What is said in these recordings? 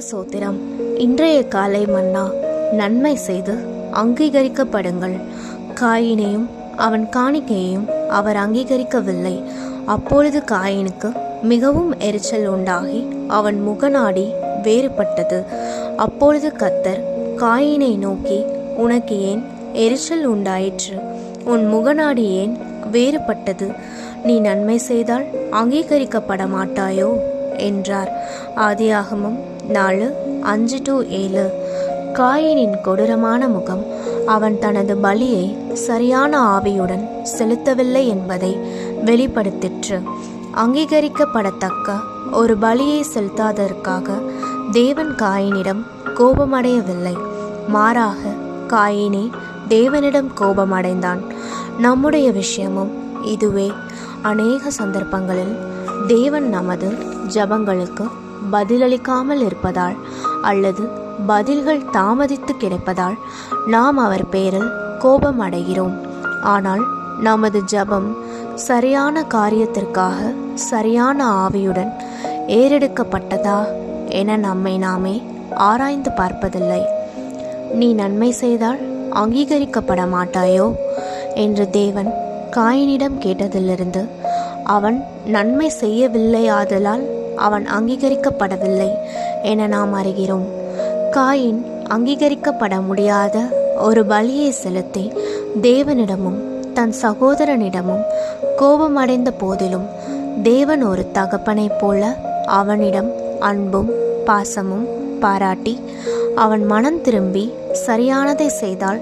சோத்திரம். இன்றைய காலை மன்னா, நன்மை செய்து அங்கீகரிக்கப்படுங்கள். காயினையும் அவன் காணிக்கையையும் அவர் அங்கீகரிக்கவில்லை. அப்பொழுது காயினுக்கு மிகவும் எரிச்சல் உண்டாகி அவன் முகநாடி வேறுபட்டது. அப்பொழுது கர்த்தர் காயினை நோக்கி, உனக்கு ஏன் எரிச்சல் உண்டாயிற்று? உன் முகநாடி ஏன் வேறுபட்டது? நீ நன்மை செய்தால் அங்கீகரிக்கப்பட மாட்டாயோ என்றார். ஆதியாகமம் 4:5-7. காயினின் கொடூரமான முகம் அவன் தனது பலியை சரியான ஆவியுடன் செலுத்தவில்லை என்பதை வெளிப்படுத்திற்று. அங்கீகரிக்கப்படத்தக்க ஒரு பலியை செலுத்தாததற்காக தேவன் காயினிடம் கோபமடையவில்லை. மாறாக காயினே தேவனிடம் கோபமடைந்தான். நம்முடைய விஷயமும் இதுவே. அநேக சந்தர்ப்பங்களில் தேவன் நமது ஜெபங்களுக்கு பதிலளிக்காமல் இருப்பதால் அல்லது பதில்கள் தாமதித்து கிடைப்பதால் நாம் அவர் பேரில் கோபம் அடைகிறோம். ஆனால் நமது ஜெபம் சரியான காரியத்திற்காக சரியான ஆவியுடன் ஏறெடுக்கப்பட்டதா என நம்மை நாமே ஆராய்ந்து பார்ப்பதில்லை. நீ நன்மை செய்தால் அங்கீகரிக்கப்பட மாட்டாயோ என்று தேவன் காயினிடம் கேட்டதிலிருந்து அவன் நன்மை செய்யவில்லையாதலால் அவன் அங்கீகரிக்கப்படவில்லை என நாம் அறிகிறோம். காயின் அங்கீகரிக்கப்பட முடியாத ஒரு பலியை செலுத்தி தேவனிடமும் தன் சகோதரனிடமும் கோபமடைந்த போதிலும் தேவன் ஒரு தகப்பனைப் போல அவனிடம் அன்பும் பாசமும் பாராட்டி அவன் மனம் திரும்பி சரியானதை செய்தால்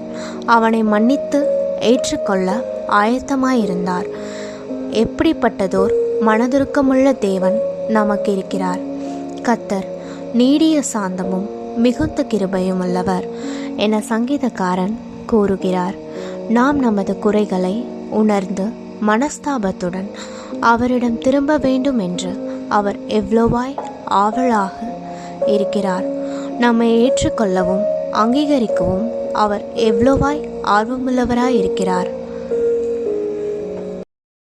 அவனை மன்னித்து ஏற்றுக்கொள்ள ஆயத்தமாயிருந்தார். எப்படிப்பட்டதோர் மனதுருக்கமுள்ள தேவன் நமக்கு இருக்கிறார். கர்த்தர் நீடிய சாந்தமும் மிகுந்த கிருபையும் உள்ளவர் என சங்கீதக்காரன் கூறுகிறார். நாம் நமது குறைகளை உணர்ந்து மனஸ்தாபத்துடன் அவரிடம் திரும்ப வேண்டும் என்று அவர் எவ்வளவாய் ஆவலாக இருக்கிறார். நம்மை ஏற்றுக்கொள்ளவும் அங்கீகரிக்கவும் அவர் எவ்வளவாய் ஆர்வமுள்ளவராய் இருக்கிறார்.